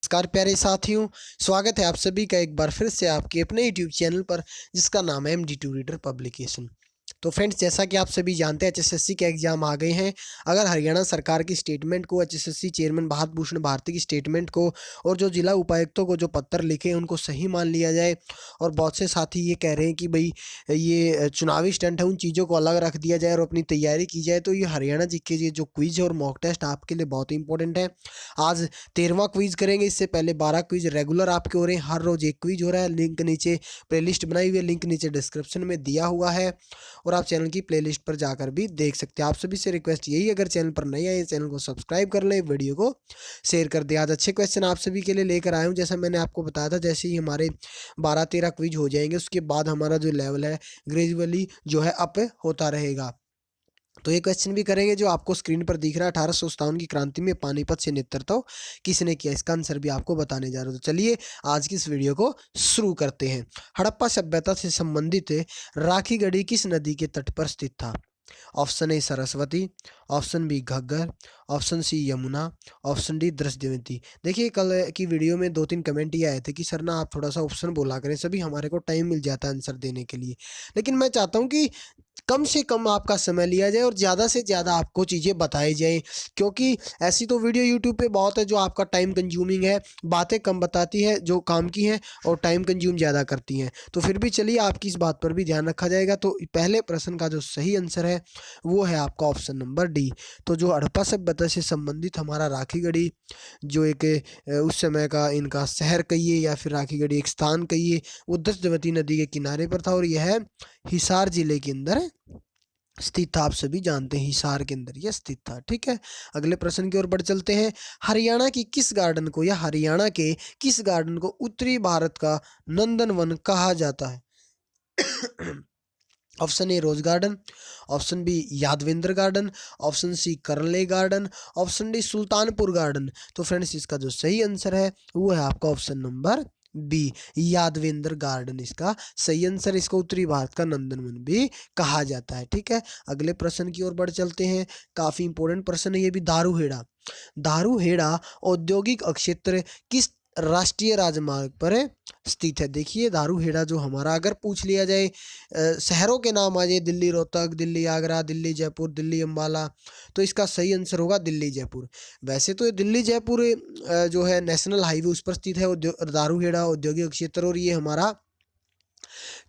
नमस्कार प्यारे साथियों, स्वागत है आप सभी का एक बार फिर से आपके अपने यूट्यूब चैनल पर जिसका नाम है MD2 रीडर पब्लिकेशन। तो फ्रेंड्स, जैसा कि आप सभी जानते हैं HSSC के एग्जाम आ गए हैं। अगर हरियाणा सरकार की स्टेटमेंट को, HSSC चेयरमैन भात भूषण भारती की स्टेटमेंट को और जो जिला उपायुक्तों को जो पत्र लिखे हैं उनको सही मान लिया जाए और बहुत से साथी ये कह रहे हैं कि भाई ये चुनावी स्टंट है, उन चीज़ों को अलग रख दिया जाए और अपनी तैयारी की जाए, तो ये हरियाणा जी के ये जो क्विज है और मॉक टेस्ट आपके लिए बहुत ही इंपॉर्टेंट है। आज 13वां क्विज करेंगे। इससे पहले 12 क्विज रेगुलर आपके हो रहे हैं, हर रोज एक क्विज हो रहा है। लिंक नीचे प्लेलिस्ट बनाई हुई है, लिंक नीचे डिस्क्रिप्शन में दिया हुआ है और आप चैनल की प्लेलिस्ट पर जाकर भी देख सकते हैं। आप सभी से रिक्वेस्ट यही, अगर चैनल पर नए आए चैनल को सब्सक्राइब कर लें, वीडियो को शेयर कर दें। आज अच्छे क्वेश्चन आप सभी के लिए लेकर आया हूँ। जैसा मैंने आपको बताया था, जैसे ही हमारे 12-13 क्विज हो जाएंगे उसके बाद हमारा जो लेवल है ग्रेजुअली जो है अप होता रहेगा। तो ये क्वेश्चन भी करेंगे जो आपको स्क्रीन पर दिख रहा है। 1857 की क्रांति में पानीपत से नेतृत्व किसने किया, इसका आंसर भी आपको बताने जा रहा हूँ। तो चलिए आज की इस वीडियो को शुरू करते हैं। हड़प्पा सभ्यता से संबंधित राखी गढ़ी किस नदी के तट पर स्थित था? Option A Saraswati, option B Ghaggar, option C Yamuna, option D Drishadvati. देखिए, कल की वीडियो में 2-3 कमेंट ये आए थे कि सर ना आप थोड़ा सा ऑप्शन बोला करें, सभी हमारे को टाइम मिल जाता है आंसर देने के लिए। लेकिन मैं चाहता हूँ कि कम से कम आपका समय लिया जाए और ज़्यादा से ज़्यादा आपको चीज़ें बताई जाएँ, क्योंकि ऐसी तो वीडियो यूट्यूब पे बहुत है जो आपका टाइम कंज्यूमिंग है, बातें कम बताती है जो काम की हैं और टाइम कंज्यूम ज़्यादा करती हैं। तो फिर भी चलिए आपकी इस बात पर भी ध्यान रखा जाएगा। तो पहले प्रश्न का जो सही आंसर है वो है आपका ऑप्शन नंबर डी। तो जो हड़प्पा सभ्यता से संबंधित हमारा राखीगढ़ी जो एक उस समय का इनका शहर कहिए या फिर राखीगढ़ी एक स्थान कहिए, वो दस्यवती नदी के किनारे पर था और यह हिसार जिले के अंदर स्थित था। आप सभी जानते हैं हिसार के अंदर यह स्थित था। ठीक है, अगले प्रश्न की ओर बढ़ चलते हैं। हरियाणा की किस गार्डन को या हरियाणा के किस गार्डन को उत्तरी भारत का नंदनवन कहा जाता है? Option A rose garden, option B Yadavindra garden, option C Karle garden, option D Sultanpur garden. तो फ्रेंड्स, इसका जो सही आंसर है वो है आपका option number B, Yadavindra garden इसका सही आंसर। इसको उत्तरी भारत का नंदनवन भी कहा जाता है। ठीक है, अगले प्रश्न की ओर बढ़ चलते हैं। काफी इंपॉर्टेंट प्रश्न है ये भी। दारूहेड़ा, दारूहेड़ा औद्योगिक क्षेत्र किस राष्ट्रीय राजमार्ग पर स्थित है? देखिए, दारूहेड़ा जो हमारा, अगर पूछ लिया जाए शहरों के नाम आ जाए, दिल्ली रोहतक, दिल्ली आगरा, दिल्ली जयपुर, दिल्ली अम्बाला, तो इसका सही आंसर होगा दिल्ली जयपुर। वैसे तो दिल्ली जयपुर जो है नेशनल हाईवे उस पर स्थित है दारूहेड़ा औद्योगिक क्षेत्र, और ये हमारा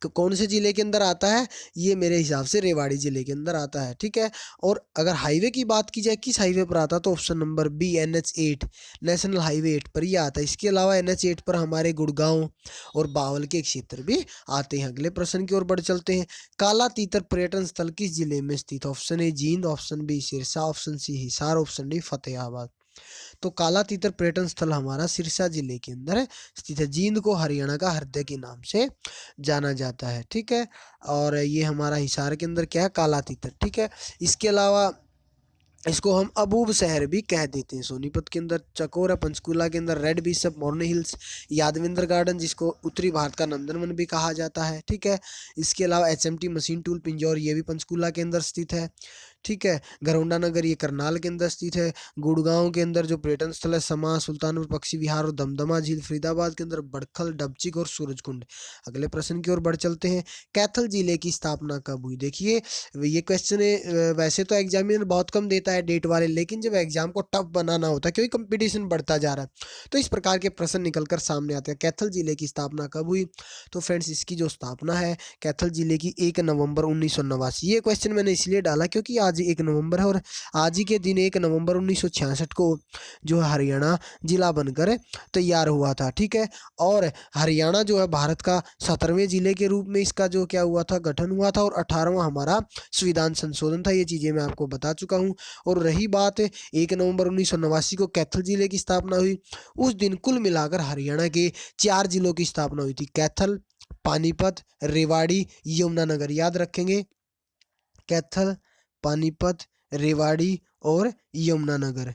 कौन से जिले के अंदर आता है? ये मेरे हिसाब से रेवाड़ी जिले के अंदर आता है। ठीक है, और अगर हाईवे की बात की जाए किस हाईवे पर आता है, तो option number B NH8 national highway 8 पर ये आता है। इसके अलावा NH8 पर हमारे गुड़गांव और बावल के क्षेत्र भी आते हैं। अगले प्रश्न की ओर बढ़ चलते हैं। काला तीतर पर्यटन स्थल किस जिले में स्थित? Option A Jind, option B Sirsa, option C Hisar, option D Fatehabad. तो काला तीतर पर्यटन स्थल हमारा सिरसा जिले के अंदर स्थित है। जींद को हरियाणा का हृदय के नाम से जाना जाता है। ठीक है, और ये हमारा हिसार के अंदर क्या है? काला तीतर। ठीक है, इसके अलावा इसको हम अबूब शहर भी कह देते हैं। सोनीपत के अंदर चकोर है, पंचकूला के अंदर रेड बिशप, मोरनी हिल्स, यादविंद्र गार्डन जिसको उत्तरी भारत का नंदनवन भी कहा जाता है। ठीक है, इसके अलावा HMT मशीन टूल पिंजौर ये भी पंचकूला के अंदर स्थित है। ठीक है, घरौंडा नगर ये करनाल के अंदर स्थित है। गुड़गांव के अंदर जो पर्यटन स्थल है समा, सुल्तानपुर पक्षी विहार और दमदमा झील। फरीदाबाद के अंदर बड़खल, डबचिक और सूरजकुंड। अगले प्रश्न की ओर बढ़ चलते हैं। कैथल जिले की स्थापना कब हुई? देखिए, ये क्वेश्चन वैसे तो एग्जामिनर बहुत कम देता है डेट वाले, लेकिन जब एग्जाम को टफ बनाना होता है क्योंकि कंपटीशन बढ़ता जा रहा है तो इस प्रकार के प्रश्न निकलकर सामने आते हैं। कैथल जिले की स्थापना कब हुई? तो फ्रेंड्स, इसकी जो स्थापना है कैथल जिले की 1 नवंबर 1989। ये क्वेश्चन मैंने इसलिए डाला क्योंकि आज 1 नवंबर है और आज ही के दिन 1 नवंबर 1966 को जो है हरियाणा जिला बनकर तैयार हुआ था। ठीक है, और हरियाणा जो है भारत का 17वें जिले के रूप में इसका जो क्या हुआ था, गठन हुआ था, और 18वां हमारा संविधान संशोधन था। ये चीज़ें मैं आपको बता चुका हूँ। और रही बात 1 नवंबर 1989 को कैथल जिले की स्थापना हुई, उस दिन कुल मिलाकर हरियाणा के 4 जिलों की स्थापना हुई थी। कैथल, पानीपत, रेवाड़ी, यमुनानगर। याद रखेंगे, कैथल, पानीपत, रेवाड़ी और यमुनानगर।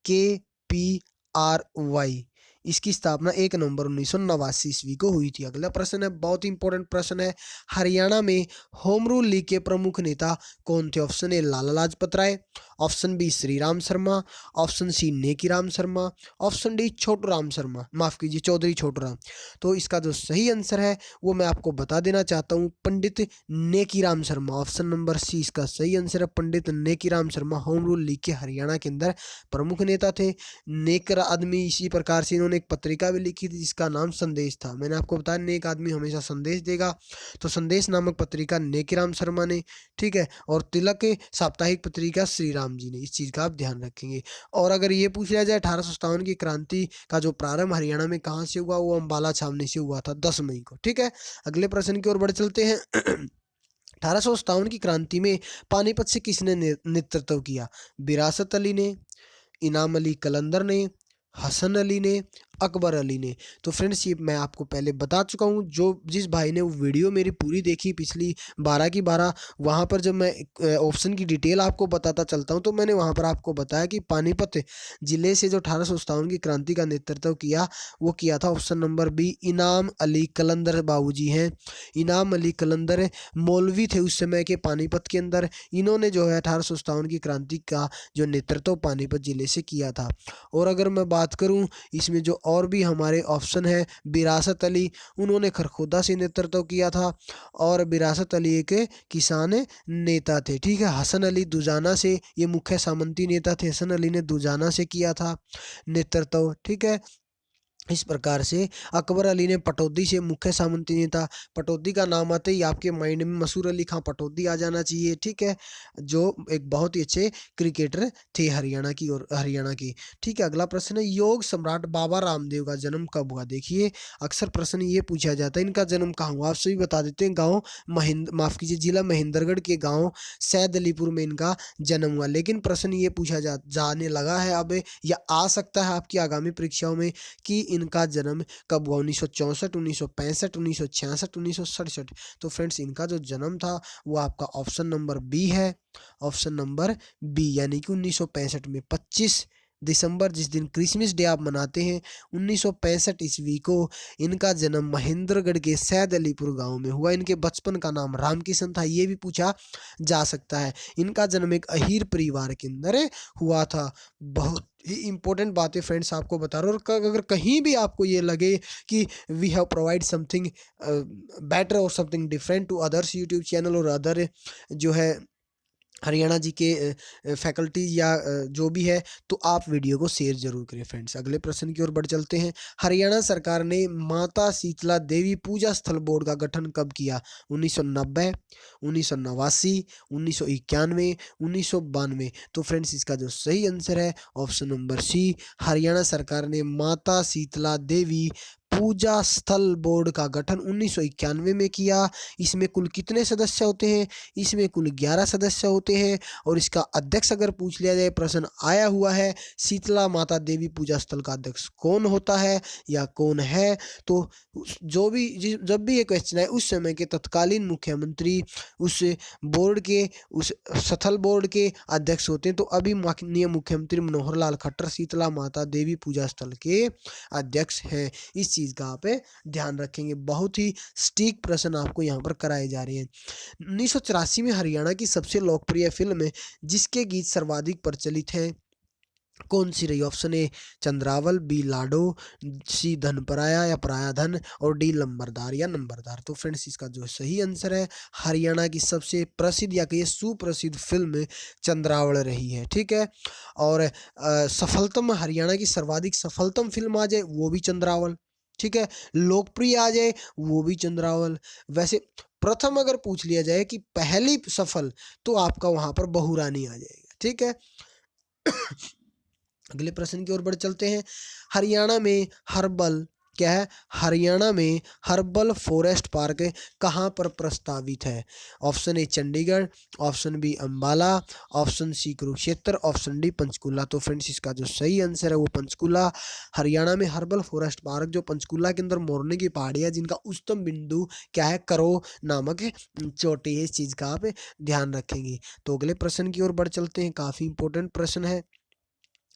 KPRY इसकी स्थापना 1 नवंबर 1989 ईस्वी को हुई थी। अगला प्रश्न है, बहुत ही इंपॉर्टेंट प्रश्न है, हरियाणा में होम रूल लीग के प्रमुख नेता कौन थे? Option A Lala Lajpat Rai, option B Shri Ram Sharma, option C Nekiram Sharma, option D Chhotu Ram Sharma, माफ कीजिए चौधरी छोटू राम। तो इसका जो सही आंसर है वो मैं आपको बता देना चाहता हूँ, Pandit Nekiram Sharma. Option number C इसका सही आंसर है, Pandit Nekiram Sharma home rule league के हरियाणा के अंदर प्रमुख नेता थे। नेक आदमी, इसी प्रकार से इन्होंने एक पत्रिका भी लिखी थी जिसका नाम संदेश था। मैंने आपको बताया नेक आदमी हमेशा संदेश देगा, तो संदेश नामक पत्रिका नेकीराम शर्मा ने, ठीक है, और तिलक के साप्ताहिक पत्रिका श्री राम जी ने। इस चीज का आप ध्यान रखेंगे। और अगर ये पूछ लिया जाए 1857 की क्रांति का जो प्रारंभ हरियाणा में कहाँ से हुआ, वो अम्बाला छावनी से हुआ था 10 मई को। ठीक है, अगले प्रश्न की ओर बढ़ चलते हैं। 1857 की क्रांति में पानीपत से किसने नेतृत्व किया? विरासत अली ने, इनाम अली कलंदर ने, हसन अली ने, अकबर अली ने। तो फ्रेंड्स ये मैं आपको पहले बता चुका हूँ, जो जिस भाई ने वो वीडियो मेरी पूरी देखी पिछली 12 की 12, वहाँ पर जब मैं ऑप्शन की डिटेल आपको बताता चलता हूँ, तो मैंने वहाँ पर आपको बताया कि पानीपत जिले से जो 1857 की क्रांति का नेतृत्व किया, वो किया था ऑप्शन नंबर बी, इनाम अली कलंदर बाबूजी हैं। इनाम अली कलंदर मौलवी थे उस समय के पानीपत के अंदर। इन्होंने जो है 1857 की क्रांति का जो नेतृत्व पानीपत जिले से किया था। और अगर मैं बात करूं इसमें जो और भी हमारे ऑप्शन है, विरासत अली, उन्होंने खरखोदा से नेतृत्व किया था, और विरासत अली एक किसान नेता थे। ठीक है, हसन अली दुजाना से, ये मुख्य सामंती नेता थे, हसन अली ने दुजाना से किया था नेतृत्व। ठीक है, इस प्रकार से अकबर अली ने पटौदी से, मुख्य सामंती नेता। पटौदी का नाम आते ही आपके माइंड में मसूर अली खां पटौदी आ जाना चाहिए। ठीक है, जो एक बहुत ही अच्छे क्रिकेटर थे हरियाणा की, और हरियाणा की। ठीक है, अगला प्रश्न है, योग सम्राट बाबा रामदेव का जन्म कब हुआ? देखिए अक्सर प्रश्न ये पूछा जाता है, इनका जन्म कहाँ हुआ? आप सभी बता देते हैं, गाँव माफ कीजिए जिला महेंद्रगढ़ के गाँव सैद अलीपुर में इनका जन्म हुआ। लेकिन प्रश्न ये पूछा जाने लगा है अब, या आ सकता है आपकी आगामी परीक्षाओं में, कि इनका जन्म कब हुआ? 1964, 1965, 1966, 1967। तो फ्रेंड्स इनका जो जन्म था वो आपका ऑप्शन नंबर बी है, ऑप्शन नंबर बी, यानी कि 1965 में 25 दिसंबर, जिस दिन क्रिसमस डे आप मनाते हैं, 1965 ईस्वी को इनका जन्म महेंद्रगढ़ के सैद अलीपुर गांव में हुआ। इनके बचपन का नाम रामकिशन था, ये भी पूछा जा सकता है। इनका जन्म एक अहीर परिवार के अंदर हुआ था। बहुत ही इंपॉर्टेंट बातें फ्रेंड्स आपको बता रहा हूँ। और अगर कहीं भी आपको ये लगे कि we have provide something better और something different to others YouTube channel और अदर जो है हरियाणा जी के फैकल्टी या जो भी है, तो आप वीडियो को शेयर जरूर करें फ्रेंड्स। अगले प्रश्न की ओर बढ़ चलते हैं, हरियाणा सरकार ने माता शीतला देवी पूजा स्थल बोर्ड का गठन कब किया? 1990, 1989, 1991, 1992। तो फ्रेंड्स इसका जो सही आंसर है ऑप्शन नंबर सी, हरियाणा सरकार ने माता शीतला देवी पूजा स्थल बोर्ड का गठन 1991 में किया। इसमें कुल कितने सदस्य होते हैं? इसमें कुल 11 सदस्य होते हैं। और इसका अध्यक्ष अगर पूछ लिया जाए, प्रश्न आया हुआ है, शीतला माता देवी पूजा स्थल का अध्यक्ष कौन होता है या कौन है, तो जब भी ये क्वेश्चन है, उस समय के तत्कालीन मुख्यमंत्री उस बोर्ड के, उस स्थल बोर्ड के अध्यक्ष होते हैं। तो अभी माननीय मुख्यमंत्री मनोहर लाल खट्टर शीतला माता देवी पूजा स्थल के अध्यक्ष हैं। इस चीज का आप ध्यान रखेंगे। बहुत ही सटीक प्रश्न आपको यहाँ पर कराए जा रहे हैं। 1984 में हरियाणा की सबसे लोकप्रिय फिल्म जिसके गीत सर्वाधिक प्रचलित हैं कौन सी रही? ऑप्शन ए चंद्रावल, बी लाडो, सी धन पराया या पराया धन, और डी नंबरदार या नंबरदार। तो फ्रेंड्स इसका जो सही आंसर है, हरियाणा की सबसे प्रसिद्ध या कहिए सुप्रसिद्ध फिल्म चंद्रावल रही है। ठीक है, और सफलतम, हरियाणा की सर्वाधिक सफलतम फिल्म आ जाए वो भी चंद्रावल। ठीक है, लोकप्रिय आ जाए वो भी चंद्रावल। वैसे प्रथम अगर पूछ लिया जाए कि पहली सफल, तो आपका वहां पर बहुरानी आ जाएगा। ठीक है, अगले प्रश्न की ओर बढ़ चलते हैं, हरियाणा में हर्बल क्या है? हरियाणा में हर्बल फॉरेस्ट पार्क कहाँ पर प्रस्तावित है? Option A Chandigarh, option B Ambala, option C Kurukshetra, option D Panchkula. तो फ्रेंड्स इसका जो सही आंसर है वो पंचकुला। हरियाणा में हर्बल फॉरेस्ट पार्क जो पंचकुला के अंदर मोरनी की पहाड़ियाँ, जिनका उच्चतम बिंदु क्या है? करो नामक चोटी है। इस चीज का आप ध्यान रखेंगे। तो अगले प्रश्न की ओर बढ़ चलते हैं, काफी इंपॉर्टेंट प्रश्न है।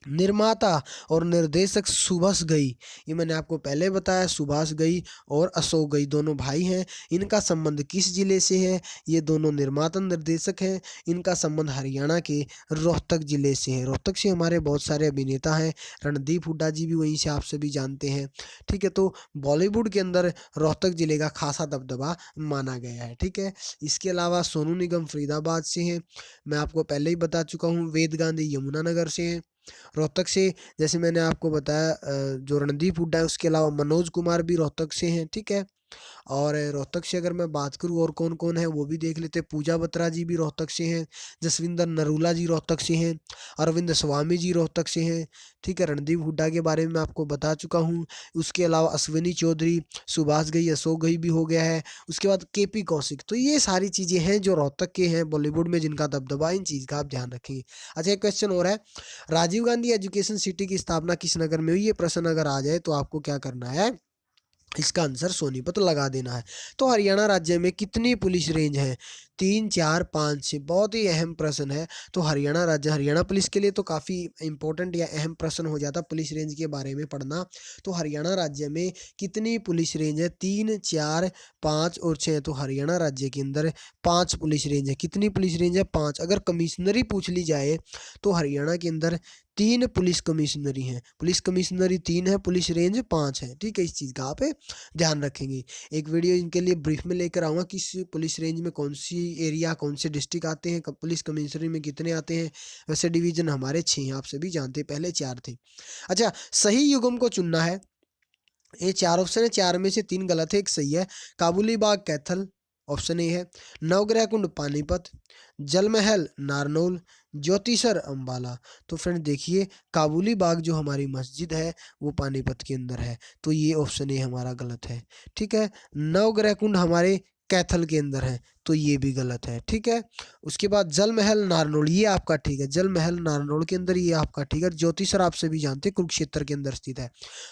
निर्माता और निर्देशक सुभाष घई, ये मैंने आपको पहले बताया, सुभाष घई और अशोक घई दोनों भाई हैं। इनका संबंध किस जिले से है? ये दोनों निर्माता निर्देशक हैं। इनका संबंध हरियाणा के रोहतक जिले से है। रोहतक से हमारे बहुत सारे अभिनेता हैं, रणदीप हुड्डा जी भी वहीं से आप सभी जानते हैं। ठीक है, तो बॉलीवुड के अंदर रोहतक जिले का खासा दबदबा माना गया है। ठीक है, इसके अलावा सोनू निगम फरीदाबाद से हैं, मैं आपको पहले ही बता चुका हूँ। वेद गांधी यमुनानगर से हैं। रोहतक से जैसे मैंने आपको बताया जो रणदीप हुड्डा है, उसके अलावा मनोज कुमार भी रोहतक से हैं। ठीक है, और रोहतक से अगर मैं बात करूँ और कौन कौन है वो भी देख लेते हैं। पूजा बत्रा जी भी रोहतक से हैं, जसविंदर नरूला जी रोहतक से हैं, अरविंद स्वामी जी रोहतक से हैं। ठीक है, रणदीप हुड्डा के बारे में मैं आपको बता चुका हूँ। उसके अलावा अश्विनी चौधरी, सुभाष घई, अशोक घई भी हो गया है। उसके बाद केपी कौशिक। तो ये सारी चीज़ें हैं जो रोहतक के हैं बॉलीवुड में, जिनका दबदबा, इन चीज़ का आप ध्यान रखेंगे। अच्छा, एक क्वेश्चन और है, राजीव गांधी एजुकेशन सिटी की स्थापना किस नगर में हुई? ये प्रश्न अगर आ जाए तो आपको क्या करना है, इसका आंसर सोनीपत लगा देना है। तो हरियाणा राज्य में कितनी पुलिस रेंज है? 3, 4, 5, 6। बहुत ही अहम प्रश्न है। तो हरियाणा राज्य, हरियाणा पुलिस के लिए तो काफ़ी इंपॉर्टेंट या अहम प्रश्न हो जाता पुलिस रेंज के बारे में पढ़ना। तो हरियाणा राज्य में कितनी पुलिस रेंज है? 3, 4, 5 और 6। तो हरियाणा राज्य के अंदर 5 पुलिस रेंज है। कितनी पुलिस रेंज है? 5। अगर कमिश्नरी पूछ ली जाए तो हरियाणा के अंदर 3 पुलिस कमिश्नरी हैं। पुलिस कमिश्नरी 3 है, पुलिस रेंज 5 है। ठीक है, इस चीज़ का आप ध्यान रखेंगे। एक वीडियो इनके लिए ब्रीफ में लेकर आऊँगा, किस पुलिस रेंज में कौन सी एरिया, कौन से डिस्ट्रिक्ट आते हैं, पुलिस कमिश्नरी में कितने आते हैं। वैसे डिवीजन हमारे 6 हैं, आप सभी जानते हैं, पहले 4 थे। अच्छा, सही युग्म को चुनना है। ये 4 ऑप्शन है, 4 में से 3 गलत है, 1 सही है। काबुली बाग कैथल, ऑप्शन ए है। नवग्रह कुंड पानीपत, जल महल नारनौल, ज्योतिसर अंबाला। तो फ्रेंड देखिए, काबुली बाग जो हमारी मस्जिद है वो पानीपत के अंदर है, तो ये ऑप्शन ए हमारा गलत है। ठीक है, नवग्रह कुंड हमारे कैथल के अंदर है, तो ये भी गलत है। ठीक है, उसके बाद जल महल नारनौल, ये आपका ठीक है, जल महल नारनौल के अंदर, ये आपका ठीक है। ज्योतिसर आप सभी जानते हैं कुरुक्षेत्र के अंदर स्थित है।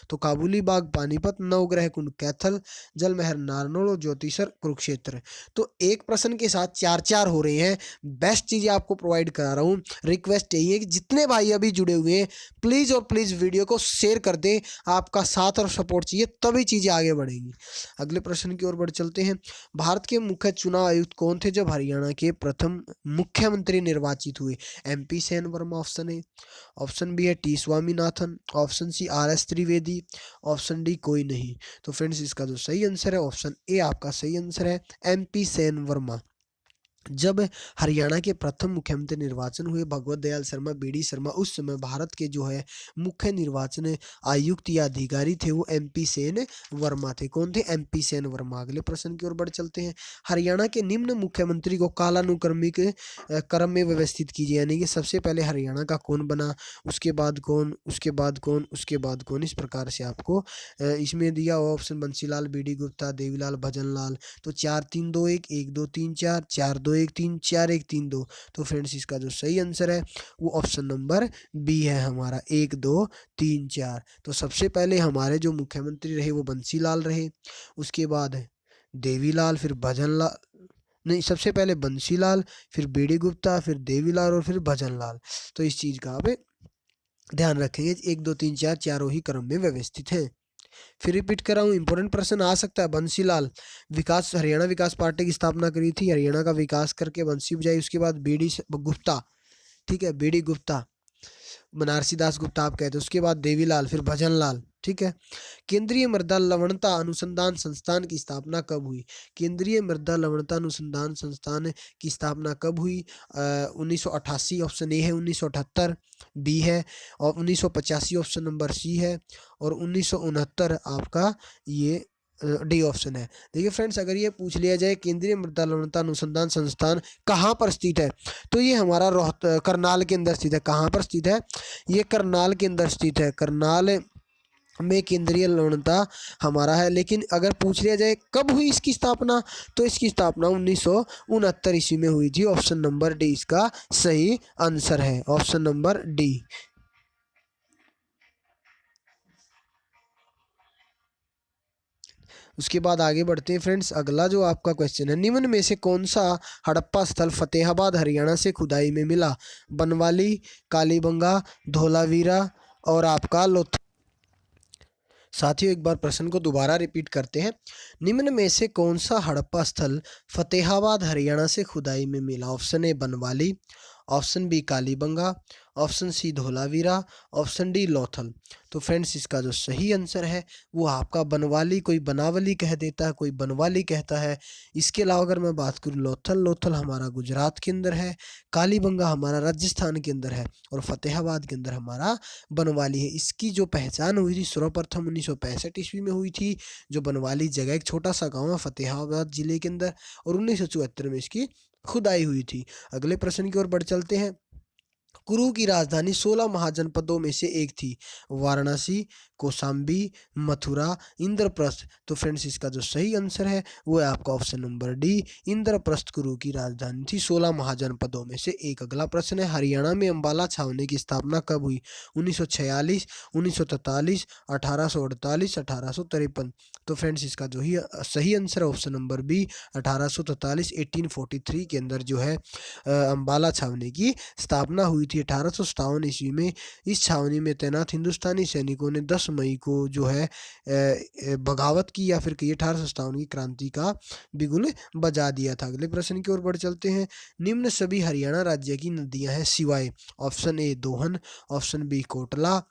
तो काबुली बाग पानीपत, नवग्रह कुंड कैथल, जल महल नारनौल और ज्योतिसर कुरुक्षेत्र। तो एक प्रश्न के साथ 4-4 हो रहे हैं। बेस्ट चीज़ें आपको प्रोवाइड करा रहा हूँ। रिक्वेस्ट यही है कि जितने भाई अभी जुड़े हुए हैं, प्लीज़ और प्लीज़ वीडियो को शेयर कर दें। आपका साथ और सपोर्ट चाहिए, तभी चीज़ें आगे बढ़ेंगी। अगले प्रश्न की ओर बढ़ चलते हैं। भारत के मुख्य चुनाव आयुक्त कौन थे जब हरियाणा के प्रथम मुख्यमंत्री निर्वाचित हुए? MP Sen Verma, option A. Option B है T Swaminathan, option C RS Trivedi, option D कोई नहीं। तो फ्रेंड्स इसका जो सही आंसर है ऑप्शन ए आपका सही आंसर है, MP सेन वर्मा। जब हरियाणा के प्रथम मुख्यमंत्री निर्वाचन हुए भगवत दयाल शर्मा, BD शर्मा, उस समय भारत के जो है मुख्य निर्वाचन आयुक्त या अधिकारी थे वो MP सेन वर्मा थे। कौन थे? MP सेन वर्मा। अगले प्रश्न की ओर बढ़ चलते हैं। हरियाणा के निम्न मुख्यमंत्री को कालानुक्रमिक क्रम में व्यवस्थित कीजिए, यानी कि सबसे पहले हरियाणा का कौन बना, उसके बाद कौन, उसके बाद कौन, उसके बाद कौन, इस प्रकार से आपको इसमें दिया हुआ ऑप्शन बंसीलाल, BD गुप्ता, देवीलाल, भजनलाल। तो 4, 3, 2, 1, 1, 2, 3, 4, 4, 2, 1, 3, 4, 1, 3, 2। तो फ्रेंड्स इसका जो सही आंसर है वो ऑप्शन नंबर बी है हमारा, 1, 2, 3, 4। तो सबसे पहले हमारे जो मुख्यमंत्री रहे वो बंसीलाल रहे, उसके बाद देवीलाल, फिर भजनलाल, नहीं, सबसे पहले बंसीलाल, फिर BD गुप्ता, फिर देवीलाल और फिर भजनलाल। तो इस चीज़ का आप ध्यान रखेंगे। 1, 2, 3, 4 चारों ही क्रम में व्यवस्थित हैं। फिर रिपीट कर रहा हूँ, इंपॉर्टेंट प्रश्न आ सकता है। बंसीलाल विकास, हरियाणा विकास पार्टी की स्थापना करी थी, हरियाणा का विकास करके बंसी बजाई। उसके बाद BD गुप्ता, ठीक है, BD गुप्ता, बनारसी दास गुप्ता आप कहते हैं। उसके बाद देवीलाल, फिर भजनलाल। ठीक है, केंद्रीय मृदा लवणता अनुसंधान संस्थान की स्थापना कब हुई? केंद्रीय मृदा लवणता अनुसंधान संस्थान की स्थापना कब हुई? 1988, ऑप्शन ए है। 1978 बी है, और 1985 ऑप्शन नंबर सी है, और 1969 आपका ये डी ऑप्शन है। देखिए फ्रेंड्स, अगर ये पूछ लिया जाए केंद्रीय मृदा लवणता अनुसंधान संस्थान कहाँ पर स्थित है, तो ये हमारा करनाल के अंदर स्थित है। कहाँ पर स्थित है? ये करनाल के अंदर स्थित है। करनाल में केंद्रीय लवणता हमारा है। लेकिन अगर पूछ लिया जाए कब हुई इसकी स्थापना, तो इसकी स्थापना 1969 ईस्वी में हुई थी। ऑप्शन नंबर डी इसका सही आंसर है, ऑप्शन नंबर डी। उसके बाद आगे बढ़ते हैं फ्रेंड्स। अगला जो आपका क्वेश्चन है, निम्न में से कौन सा हड़प्पा स्थल फतेहाबाद हरियाणा से खुदाई में मिला? बनवाली, कालीबंगा, धोलावीरा और आपका लोथ। साथियों एक बार प्रश्न को दोबारा रिपीट करते हैं। निम्न में से कौन सा हड़प्पा स्थल फतेहाबाद हरियाणा से खुदाई में मिला? Option A Banawali, option B Kalibanga, option C Dholavira, option D Lothal. तो फ्रेंड्स इसका जो सही आंसर है वो आपका बनवाली, कोई बनावली कह देता है, कोई बनवाली कहता है। इसके अलावा अगर मैं बात करूँ लोथल, लोथल हमारा गुजरात के अंदर है, कालीबंगा हमारा राजस्थान के अंदर है और फतेहाबाद के अंदर हमारा बनवाली है। इसकी जो पहचान हुई थी सर्वप्रथम 1965 ईस्वी में हुई थी। जो बनवाली जगह एक छोटा सा गाँव है फतेहाबाद जिले के अंदर, और 1974 में इसकी खुदाई हुई थी। अगले प्रश्न की ओर बढ़ चलते हैं। कुरु की राजधानी 16 महाजनपदों में से एक थी। वाराणसी, कौशाम्बी, मथुरा, इंद्रप्रस्थ। तो फ्रेंड्स इसका जो सही आंसर है वो है आपका ऑप्शन नंबर डी, इंद्रप्रस्थ कुरु की राजधानी थी 16 महाजनपदों में से एक। अगला प्रश्न है, हरियाणा में अंबाला छावनी की स्थापना कब हुई? 1946, 1943, 1848, 1853। तो फ्रेंड्स इसका जो ही सही आंसर है ऑप्शन नंबर बी 1843, 1843 के अंदर जो है अंबाला छावनी की स्थापना हुई थी 1857 ईस्वी में। इस छावनी में तैनात हिंदुस्तानी सैनिकों ने 10 मई को जो है बगावत की, या फिर कहिए 1857 की क्रांति का बिगुल बजा दिया था। अगले प्रश्न की ओर बढ़ चलते हैं। निम्न सभी हरियाणा राज्य की नदियां हैं सिवाय। Option A Dohan, option B Kotla,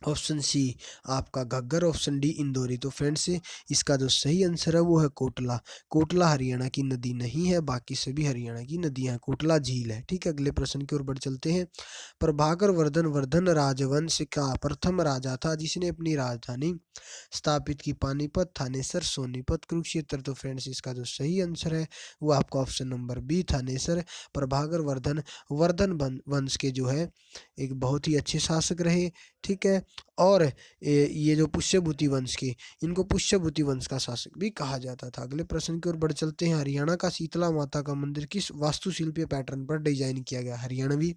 option C आपका घग्गर, ऑप्शन डी इंदौरी। तो फ्रेंड्स इसका जो सही आंसर है वो है कोटला। कोटला हरियाणा की नदी नहीं है, बाकी सभी हरियाणा की नदियां हैं। कोटला झील है। ठीक है, अगले प्रश्न की ओर बढ़ चलते हैं। प्रभाकर वर्धन वर्धन राजवंश का प्रथम राजा था जिसने अपनी राजधानी स्थापित की। पानीपत, थानेसर, सोनीपत, कुरुक्षेत्र। तो फ्रेंड्स इसका जो सही आंसर है वो आपका option number B Thanesar. Prabhakar Vardhan Vardhan वंश के जो है एक बहुत ही अच्छे शासक रहे। ठीक है, और ये जो पुष्यभूति वंश के, इनको पुष्यभूति वंश का शासक भी कहा जाता था। अगले प्रश्न की ओर बढ़ चलते हैं। हरियाणा का शीतला माता का मंदिर किस वास्तुशिल्पीय पैटर्न पर डिजाइन किया गया? हरियाणवी,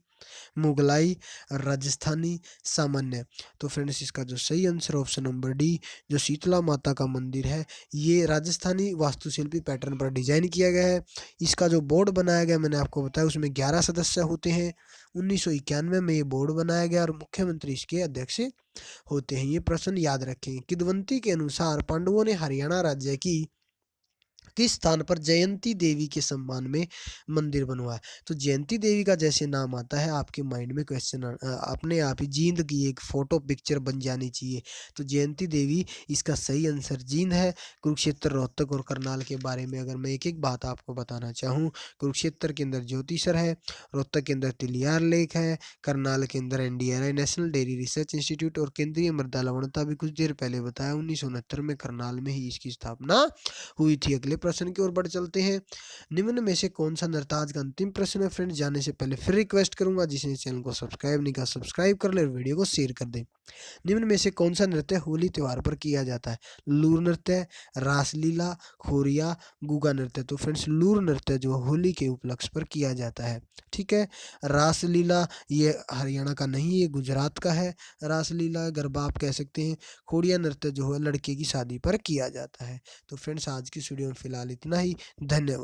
मुगलाई, राजस्थानी, सामान्य। तो फ्रेंड्स इसका जो सही आंसर ऑप्शन नंबर डी, जो शीतला माता का मंदिर है ये राजस्थानी वास्तुशिल्पी पैटर्न पर डिजाइन किया गया है। इसका जो बोर्ड बनाया गया मैंने आपको बताया उसमें 11 सदस्य होते हैं। 1991 में ये बोर्ड बनाया गया और मुख्यमंत्री इसके अध्यक्ष होते हैं। ये प्रश्न याद रखें। किदवंती के अनुसार पांडवों ने हरियाणा राज्य की किस स्थान पर जयंती देवी के सम्मान में मंदिर बनवाया? तो जयंती देवी का जैसे नाम आता है आपके माइंड में क्वेश्चन अपने आप ही जींद की एक फोटो पिक्चर बन जानी चाहिए। तो जयंती देवी इसका सही आंसर जींद है। कुरुक्षेत्र, रोहतक और करनाल के बारे में अगर मैं एक एक बात आपको बताना चाहूँ, कुरुक्षेत्र के अंदर ज्योतिसर है, रोहतक के अंदर तिलियार लेक है, करनाल के अंदर NDRI national dairy research institute और केंद्रीय मृदा लवणता भी कुछ देर पहले बताया 1969 में करनाल में ही इसकी स्थापना हुई थी। अगले प्रश्न की ओर बढ़ चलते हैं। निम्न में से कौन सा नृत्य, आज का अंतिम प्रश्न है फ्रेंड्स, जाने से पहले फिर रिक्वेस्ट करूंगा जिसने चैनल को सब्सक्राइब नहीं किया सब्सक्राइब कर ले और वीडियो को शेयर कर दें। निम्न में से कौन सा नृत्य होली त्योहार पर किया जाता है? लूर नृत्य, रासलीला, खोरिया, गुगा नृत्य। तो फ्रेंड्स लूर नृत्य जो होली के उपलक्ष्य पर किया जाता है। ठीक है, रासलीला ये हरियाणा का नहीं, ये गुजरात का है। रासलीला गरबा आप कह सकते हैं। खोड़िया नृत्य जो है लड़के की शादी पर किया जाता है। तो फ्रेंड्स आज की वीडियो में फिलहाल इतना ही। धन्यवाद।